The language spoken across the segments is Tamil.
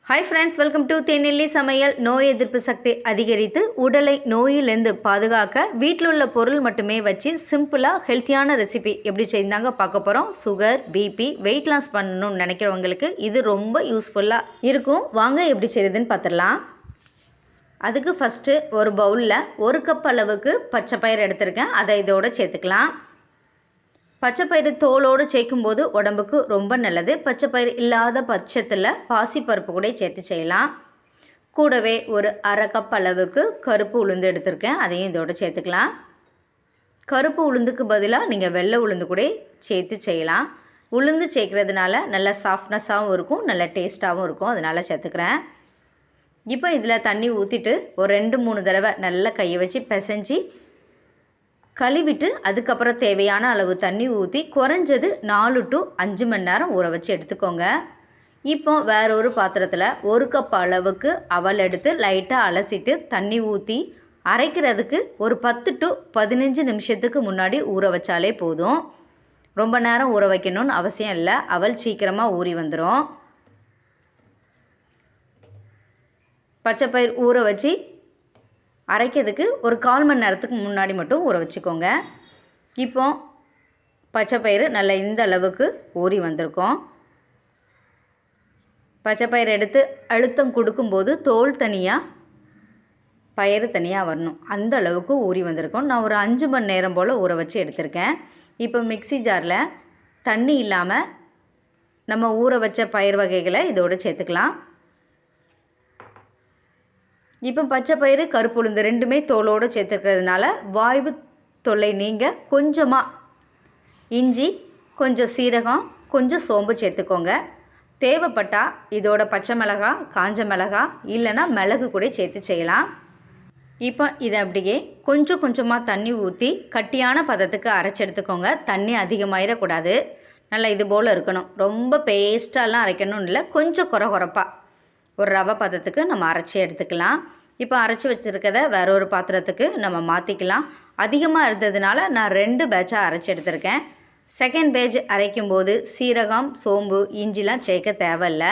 ஹாய் ஃப்ரெண்ட்ஸ், வெல்கம் டு தேனில்லி சமையல். நோய் எதிர்ப்பு சக்தி அதிகரித்து உடலை நோயிலிருந்து பாதுகாக்க வீட்டில் உள்ள பொருள் மட்டுமே வச்சு சிம்பிளாக ஹெல்த்தியான ரெசிபி எப்படி செய்தாங்க பார்க்க போகிறோம். சுகர், பிபி, வெயிட் லாஸ் பண்ணணும்னு நினைக்கிறவங்களுக்கு இது ரொம்ப யூஸ்ஃபுல்லாக இருக்கும். வாங்க எப்படி செய்யுதுன்னு பார்த்துடலாம். அதுக்கு ஃபஸ்ட்டு ஒரு பவுலில் 1 கப் அளவுக்கு பச்சை பயிர் எடுத்திருக்கேன். அதை இதோடு சேர்த்துக்கலாம். பச்சைப்பயிறு தோலோடு சேர்க்கும்போது உடம்புக்கு ரொம்ப நல்லது. பச்சைப்பயிறு இல்லாத பட்சத்தில் பாசிப்பருப்பு கூட சேர்த்து செய்யலாம். கூடவே ஒரு 1/2 கப் அளவுக்கு கருப்பு உளுந்து எடுத்திருக்கேன். அதையும் இதோடு சேர்த்துக்கலாம். கருப்பு உளுந்துக்கு பதிலாக நீங்கள் வெள்ளை உளுந்து கூட சேர்த்து செய்யலாம். உளுந்து சேர்க்குறதுனால நல்ல சாஃப்ட்னஸாகவும் இருக்கும், நல்ல டேஸ்ட்டாகவும் இருக்கும். அதனால் சேர்த்துக்கிறேன். இப்போ இதில் தண்ணி ஊற்றிட்டு ஒரு 2-3 தடவை நல்லா கையை வச்சு பிசைஞ்சு கழுவிட்டு அதுக்கப்புறம் தேவையான அளவு தண்ணி ஊற்றி குறைஞ்சது 4 to 5 மணி நேரம் ஊற வச்சு எடுத்துக்கோங்க. இப்போ வேற ஒரு பாத்திரத்தில் 1 கப் அளவுக்கு அவல் எடுத்து லைட்டாக அலசிட்டு தண்ணி ஊற்றி அரைக்கிறதுக்கு ஒரு 10 to 15 நிமிஷத்துக்கு முன்னாடி ஊற வச்சாலே போதும். ரொம்ப நேரம் ஊற வைக்கணும்னு அவசியம் இல்லை. அவல் சீக்கிரமாக ஊறி வந்துடும். பச்சைப்பயிர் ஊற வச்சு அரைக்கிறதுக்கு ஒரு 1/4 மணி நேரத்துக்கு முன்னாடி மட்டும் ஊற வச்சுக்கோங்க. இப்போ பச்சைப்பயிறு நல்லா இந்த அளவுக்கு ஊறி வந்திருக்கோம். பச்சைப்பயிறு எடுத்து அழுத்தம் கொடுக்கும்போது தோல் தனியாக பயிறு தனியாக வரணும். அந்த அளவுக்கு ஊறி வந்திருக்கோம். நான் ஒரு 5 மணி நேரம் போல் ஊற வச்சு எடுத்திருக்கேன். இப்போ மிக்ஸி ஜாரில் தண்ணி இல்லாமல் நம்ம ஊற வச்ச பயிர் வகைகளை இதோடு சேர்த்துக்கலாம். இப்போ பச்சை பயிறு, கருப்பு உளுந்து ரெண்டுமே தோலோடு சேர்த்துக்கிறதுனால வாய்வு தொல்லை நீங்கள் கொஞ்சமாக இஞ்சி, கொஞ்சம் சீரகம், கொஞ்சம் சோம்பு சேர்த்துக்கோங்க. தேவைப்பட்டால் இதோட பச்சை மிளகாய், காஞ்ச மிளகாய் இல்லைன்னா மிளகு கூட சேர்த்து செய்யலாம். இப்போ இதை அப்படியே கொஞ்சம் கொஞ்சமாக தண்ணி ஊற்றி கட்டியான பதத்துக்கு அரைச்சி எடுத்துக்கோங்க. தண்ணி அதிகமாகிடக்கூடாது. நல்லா இது போல் இருக்கணும். ரொம்ப பேஸ்ட்டாலாம் அரைக்கணும்னு இல்லை, கொஞ்சம் குறப்பாக ஒரு ரவை பதத்துக்கு நம்ம அரைச்சி எடுத்துக்கலாம். இப்போ அரைச்சி வச்சுருக்கதை வேற ஒரு பாத்திரத்துக்கு நம்ம மாற்றிக்கலாம். அதிகமாக இருந்ததுனால நான் 2 பேட்சாக அரைச்சி எடுத்திருக்கேன். செகண்ட் பேட்ச் அரைக்கும்போது சீரகம், சோம்பு, இஞ்சிலாம் சேர்க்க தேவையில்லை.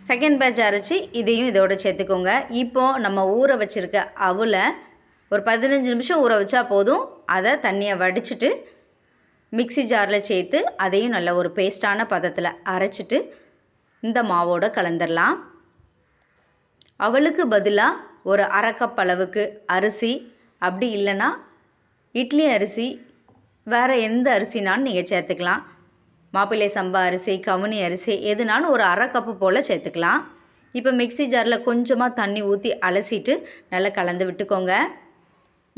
செகண்ட் பேட்ச் அரைச்சி இதையும் இதோடு சேர்த்துக்கோங்க. இப்போது நம்ம ஊற வச்சுருக்க அவலை ஒரு 15 நிமிஷம் ஊற வச்சா போதும். அதை தண்ணியை வடிச்சிட்டு மிக்ஸி ஜாரில் சேர்த்து அதையும் நல்ல ஒரு பேஸ்டான பதத்தில் அரைச்சிட்டு இந்த மாவோடு கலந்துடலாம். அவளுக்கு பதிலாக ஒரு 1/2 கப் அளவுக்கு அரிசி, அப்படி இல்லைன்னா இட்லி அரிசி, வேறு எந்த அரிசினாலும் நீங்கள் சேர்த்துக்கலாம். மாப்பிள்ளை சம்பா அரிசி, கவுனி அரிசி எதுனாலும் ஒரு 1/2 கப்பு போல் சேர்த்துக்கலாம். இப்போ மிக்ஸி ஜாரில் கொஞ்சமாக தண்ணி ஊற்றி அலசிட்டு நல்லா கலந்து விட்டுக்கோங்க.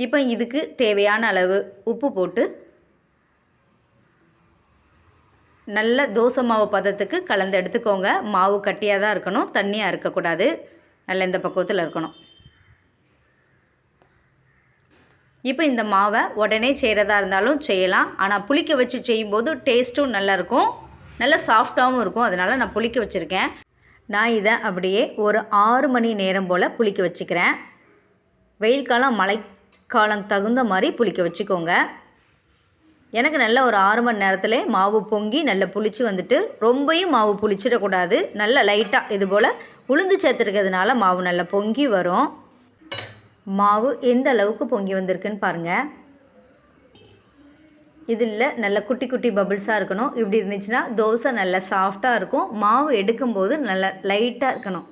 இப்போ இதுக்கு தேவையான அளவு உப்பு போட்டு நல்ல தோசை மாவு பதத்துக்கு கலந்து எடுத்துக்கோங்க. மாவு கட்டியாக தான் இருக்கணும், தண்ணியாக இருக்கக்கூடாது. நல்ல இந்த பக்குவத்தில் இருக்கணும். இப்போ இந்த மாவை உடனே செய்கிறதா இருந்தாலும் செய்யலாம். ஆனால் புளிக்க வச்சு செய்யும்போது டேஸ்ட்டும் நல்லாயிருக்கும், நல்லா சாஃப்டாகவும் இருக்கும். அதனால் நான் புளிக்க வச்சுருக்கேன். நான் இதை அப்படியே ஒரு 6 மணி நேரம் போல் புளிக்க வச்சுக்கிறேன். வெயில் காலம், மழைக்காலம் தகுந்த மாதிரி புளிக்க வச்சுக்கோங்க. எனக்கு நல்ல ஒரு 6 மணி நேரத்தில் மாவு பொங்கி நல்லா புளிச்சு வந்துட்டு, ரொம்பவும் மாவு புளிச்சிடக்கூடாது. நல்லா லைட்டாக இது போல் உளுந்து சேர்த்துருக்கிறதுனால மாவு நல்லா பொங்கி வரும். மாவு எந்த அளவுக்கு பொங்கி வந்திருக்குன்னு பாருங்கள். இதில் நல்ல குட்டி குட்டி பபிள்ஸாக இருக்கணும். இப்படி இருந்துச்சுன்னா தோசை நல்லா சாஃப்டாக இருக்கும். மாவு எடுக்கும்போது நல்லா லைட்டாக இருக்கணும்.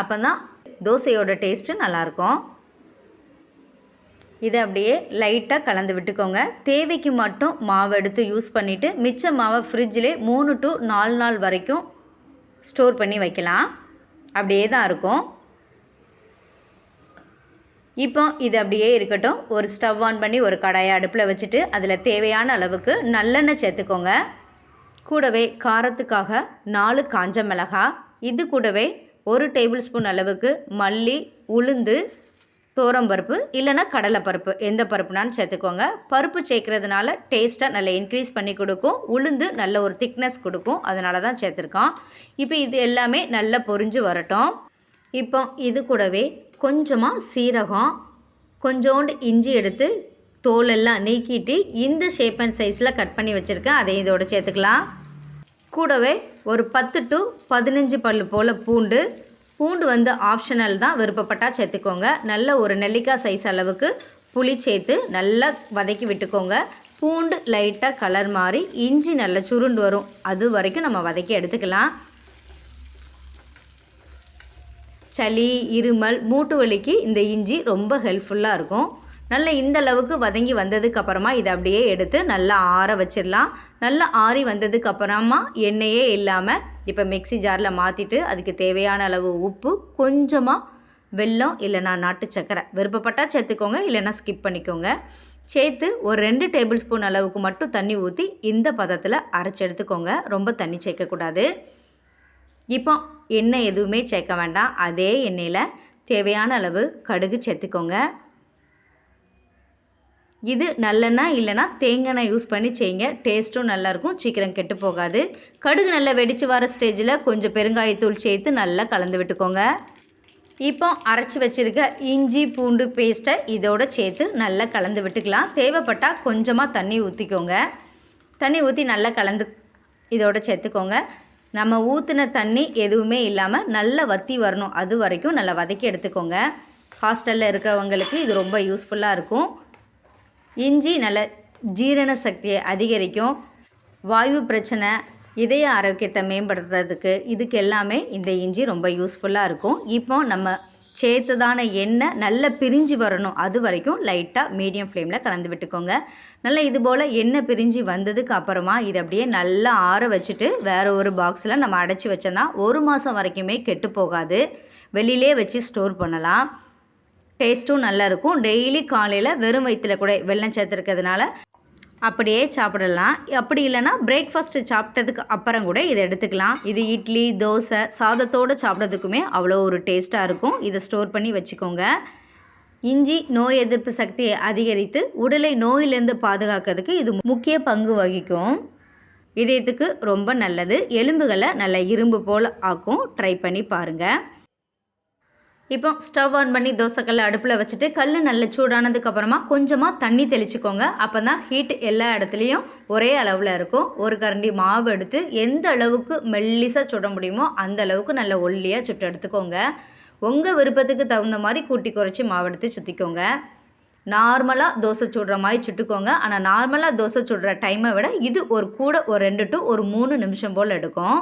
அப்போ தான் தோசையோட டேஸ்ட்டு நல்லாயிருக்கும். இதை அப்படியே லைட்டாக கலந்து விட்டுக்கோங்க. தேவைக்கு மட்டும் மாவு எடுத்து யூஸ் பண்ணிவிட்டு மிச்ச மாவை ஃப்ரிட்ஜிலே 3 to 4 நாள் வரைக்கும் ஸ்டோர் பண்ணி வைக்கலாம். அப்படியே தான் இருக்கும். இப்போ இது அப்படியே இருக்கட்டும். ஒரு ஸ்டவ் ஆன் பண்ணி ஒரு கடாயை அடுப்பில் வச்சுட்டு அதில் தேவையான அளவுக்கு நல்லெண்ணெய் சேர்த்துக்கோங்க. கூடவே காரத்துக்காக 4 காஞ்ச மிளகாய், இது கூடவே 1 டேபிள் ஸ்பூன் அளவுக்கு மல்லி, உளுந்து, தோரம்பருப்பு இல்லைனா கடலைப்பருப்பு, எந்த பருப்புனாலும் சேர்த்துக்கோங்க. பருப்பு சேர்க்குறதுனால டேஸ்ட்டாக நல்லா இன்க்ரீஸ் பண்ணி கொடுக்கும். உளுந்து நல்ல ஒரு திக்னஸ் கொடுக்கும், அதனால தான் சேர்த்துருக்கோம். இப்போ இது எல்லாமே நல்லா பொரிஞ்சு வரட்டும். இப்போ இது கூடவே கொஞ்சமாக சீரகம், கொஞ்சோண்டு இஞ்சி எடுத்து தோலெல்லாம் நீக்கிட்டு இந்த ஷேப் அண்ட் சைஸில் கட் பண்ணி வச்சுருக்கேன். அதையும் இதோடு சேர்த்துக்கலாம். கூடவே ஒரு 10 to 15 பல்லு போல் பூண்டு வந்து ஆப்ஷனல் தான், விருப்பப்பட்டால் சேர்த்துக்கோங்க. நல்ல ஒரு நெல்லிக்காய் சைஸ் அளவுக்கு புளி சேர்த்து நல்லா வதக்கி விட்டுக்கோங்க. பூண்டு லைட்டாக கலர் மாறி இஞ்சி நல்லா சுருண்டு வரும், அது வரைக்கும் நம்ம வதக்கி எடுத்துக்கலாம். சளி, இருமல், மூட்டு வலிக்கு இந்த இஞ்சி ரொம்ப ஹெல்ப்ஃபுல்லாக இருக்கும். நல்லா இந்த அளவுக்கு வதங்கி வந்ததுக்கப்புறமா இதை அப்படியே எடுத்து நல்லா ஆற வச்சிடலாம். நல்லா ஆறி வந்ததுக்கப்புறமா எண்ணெயே இல்லாமல் இப்போ மிக்ஸி ஜாரில் மாற்றிட்டு அதுக்கு தேவையான அளவு உப்பு, கொஞ்சமாக வெல்லம் இல்லைனா நாட்டு சக்கரை விருப்பப்பட்டால் சேர்த்துக்கோங்க, இல்லைனா ஸ்கிப் பண்ணிக்கோங்க. சேர்த்து ஒரு 2 டேபிள் ஸ்பூன் அளவுக்கு மட்டும் தண்ணி ஊற்றி இந்த பதத்தில் அரைச்சி எடுத்துக்கோங்க. ரொம்ப தண்ணி சேர்க்கக்கூடாது. இப்போ எண்ணெய் எதுவுமே சேர்க்க வேண்டாம். அதே எண்ணெயில் தேவையான அளவு கடுகு சேர்த்துக்கோங்க. இது நல்லெண்ணெய் இல்லைனா தேங்காய் யூஸ் பண்ணி செய்யுங்க, டேஸ்ட்டும் நல்லாயிருக்கும், சீக்கிரம் கெட்டு போகாது. கடுகு நல்லா வெடித்து வர ஸ்டேஜில் கொஞ்சம் பெருங்காயத்தூள் சேர்த்து நல்லா கலந்து விட்டுக்கோங்க. இப்போ அரைச்சி வச்சுருக்க இஞ்சி பூண்டு பேஸ்ட்டை இதோடு சேர்த்து நல்லா கலந்து விட்டுக்கலாம். தேவைப்பட்டால் கொஞ்சமாக தண்ணி ஊற்றிக்கோங்க. தண்ணி ஊற்றி நல்லா கலந்து இதோடு சேர்த்துக்கோங்க. நம்ம ஊற்றின தண்ணி எதுவுமே இல்லாமல் நல்லா வற்றி வரணும், அது வரைக்கும் நல்லா வதக்கி எடுத்துக்கோங்க. ஹாஸ்டலில் இருக்கிறவங்களுக்கு இது ரொம்ப யூஸ்ஃபுல்லாக இருக்கும். இஞ்சி நல்ல ஜீரண சக்தியை அதிகரிக்கும், வாயு பிரச்சனை, இதய ஆரோக்கியத்தை மேம்படுத்துறதுக்கு இதுக்கு எல்லாமே இந்த இஞ்சி ரொம்ப யூஸ்ஃபுல்லாக இருக்கும். இப்போ நம்ம சேர்த்ததான எண்ணெய் நல்லா பிரிஞ்சு வரணும், அது வரைக்கும் லைட்டாக மீடியம் ஃப்ளேமில் கலந்து விட்டுக்கோங்க. நல்லா இது போல் எண்ணெய் பிரிஞ்சு வந்ததுக்கு அப்புறமா இதை அப்படியே நல்லா ஆற வச்சுட்டு வேறு ஒரு பாக்ஸில் நம்ம அடைச்சி வச்சோன்னா 1 மாதம் வரைக்குமே கெட்டு போகாது. வெளியிலே வச்சு ஸ்டோர் பண்ணலாம், டேஸ்ட்டும் நல்லாயிருக்கும். டெய்லி காலையில் வெறும் வயிற்றில் கூட வெல்லம் சேர்த்துருக்கிறதுனால அப்படியே சாப்பிடலாம். அப்படி இல்லைனா பிரேக்ஃபாஸ்ட்டு சாப்பிட்டதுக்கு அப்புறம் கூட இதை எடுத்துக்கலாம். இது இட்லி, தோசை, சாதத்தோடு சாப்பிட்றதுக்குமே அவ்வளோ ஒரு டேஸ்ட்டாக இருக்கும். இதை ஸ்டோர் பண்ணி வச்சுக்கோங்க. இஞ்சி நோய் எதிர்ப்பு சக்தியை அதிகரித்து உடலை நோயிலேருந்து பாதுகாக்கிறதுக்கு இது முக்கிய பங்கு வகிக்கும். இதயத்துக்கு ரொம்ப நல்லது, எலும்புகளை நல்ல இரும்பு போல் ஆக்கும். ட்ரை பண்ணி பாருங்கள். இப்போ ஸ்டவ் ஆன் பண்ணி தோசைக்கல்லை அடுப்பில் வச்சுட்டு கல் நல்ல சூடானதுக்கப்புறமா கொஞ்சமாக தண்ணி தெளிச்சுக்கோங்க. அப்போ தான் ஹீட் எல்லா இடத்துலையும் ஒரே அளவில் இருக்கும். ஒரு கரண்டி மாவு எடுத்து எந்த அளவுக்கு மெல்லிசாக சுட முடியுமோ அந்த அளவுக்கு நல்ல ஒல்லியாக சுட்டு எடுத்துக்கோங்க. உங்கள் விருப்பத்துக்கு தகுந்த மாதிரி கூட்டி குறைச்சி மாவு எடுத்து சுற்றிக்கோங்க. நார்மலாக தோசை சுடுற மாதிரி சுட்டுக்கோங்க. ஆனால் நார்மலாக தோசை சுடுற டைமை விட இது ஒரு 2 to 3 நிமிஷம் போல் எடுக்கும்.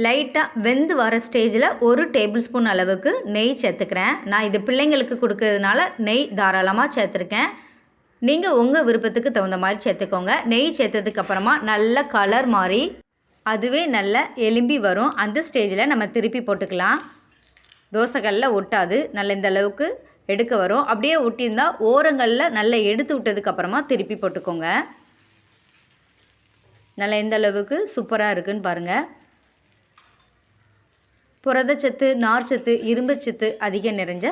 லைட்டாக வெந்து வர ஸ்டேஜில் 1 டேபிள் ஸ்பூன் அளவுக்கு நெய் சேர்த்துக்கிறேன். நான் இது பிள்ளைங்களுக்கு கொடுக்கறதுனால நெய் தாராளமாக சேர்த்துருக்கேன். நீங்கள் உங்கள் விருப்பத்துக்கு தகுந்த மாதிரி சேர்த்துக்கோங்க. நெய் சேர்த்ததுக்கப்புறமா நல்ல கலர் மாறி அதுவே நல்ல எலும்பி வரும். அந்த ஸ்டேஜில் நம்ம திருப்பி போட்டுக்கலாம். தோசைகளில் ஒட்டாது, நல்ல இந்த அளவுக்கு எடுக்க வரும். அப்படியே ஒட்டியிருந்தால் ஓரங்களில் நல்லா எடுத்து விட்டதுக்கப்புறமா திருப்பி போட்டுக்கோங்க. நல்லா இந்த அளவுக்கு சூப்பராக இருக்குதுன்னு பாருங்கள். புரதச்சத்து, நார்ச்சத்து, இரும்புச்சத்து அதிகம் நிறைஞ்ச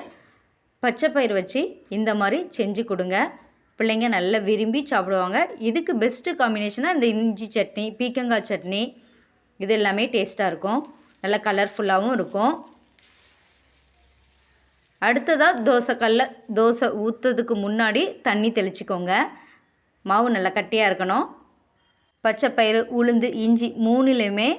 பச்சைப்பயிறு வச்சு இந்த மாதிரி செஞ்சு கொடுங்க. பிள்ளைங்க நல்லா விரும்பி சாப்பிடுவாங்க. இதுக்கு பெஸ்ட்டு காம்பினேஷனாக இந்த இஞ்சி சட்னி, பீக்கங்காய் சட்னி, இது எல்லாமே டேஸ்ட்டாக இருக்கும். நல்லா கலர்ஃபுல்லாகவும் இருக்கும். அடுத்ததாக தோசை ஊற்றுறதுக்கு முன்னாடி தண்ணி தெளிச்சிக்கோங்க. மாவு நல்லா கட்டியாக இருக்கணும். பச்சைப்பயிறு, உளுந்து, இஞ்சி 3லையுமே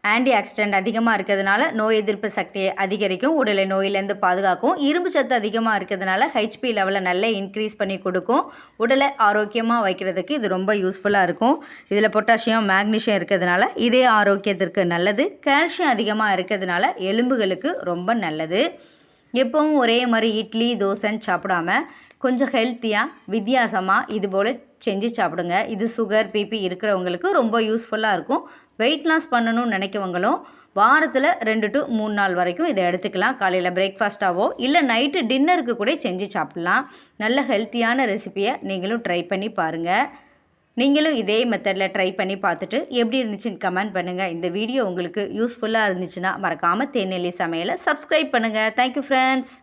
ஆன்டி ஆக்சிடென்ட் அதிகமாக இருக்கிறதுனால நோய் எதிர்ப்பு சக்தியை அதிகரிக்கும், உடலை நோயிலேருந்து பாதுகாக்கும். இரும்பு சத்து அதிகமாக இருக்கிறதுனால ஹெச்பி லெவலை நல்லா இன்க்ரீஸ் பண்ணி கொடுக்கும். உடலை ஆரோக்கியமாக வைக்கிறதுக்கு இது ரொம்ப யூஸ்ஃபுல்லாக இருக்கும். இதில் பொட்டாசியம், மேக்னீஷியம் இருக்கிறதுனால இதே ஆரோக்கியத்திற்கு நல்லது. கால்சியம் அதிகமாக இருக்கிறதுனால எலும்புகளுக்கு ரொம்ப நல்லது. எப்பவும் ஒரே மாதிரி இட்லி, தோசைன்னு சாப்பிடாம கொஞ்சம் ஹெல்த்தியாக வித்தியாசமாக இது போல் செஞ்சு சாப்பிடுங்க. இது சுகர், பிபி இருக்கிறவங்களுக்கு ரொம்ப யூஸ்ஃபுல்லாக இருக்கும். வெயிட் லாஸ் பண்ணணும்னு நினைக்கவங்களும் வாரத்தில் 2 to 3 நாள் வரைக்கும் இதை எடுத்துக்கலாம். காலையில் பிரேக்ஃபாஸ்ட்டாவோ இல்லை நைட்டு டின்னருக்கு கூட செஞ்சு சாப்பிட்லாம். நல்ல ஹெல்த்தியான ரெசிபியை நீங்களும் ட்ரை பண்ணி பாருங்கள். நீங்களும் இதே மெத்தடில் ட்ரை பண்ணி பார்த்துட்டு எப்படி இருந்துச்சுன்னு கமெண்ட் பண்ணுங்கள். இந்த வீடியோ உங்களுக்கு யூஸ்ஃபுல்லாக இருந்துச்சுன்னா மறக்காமல் தேனெல்லி சமையலை சப்ஸ்கிரைப் பண்ணுங்கள். Thank you friends.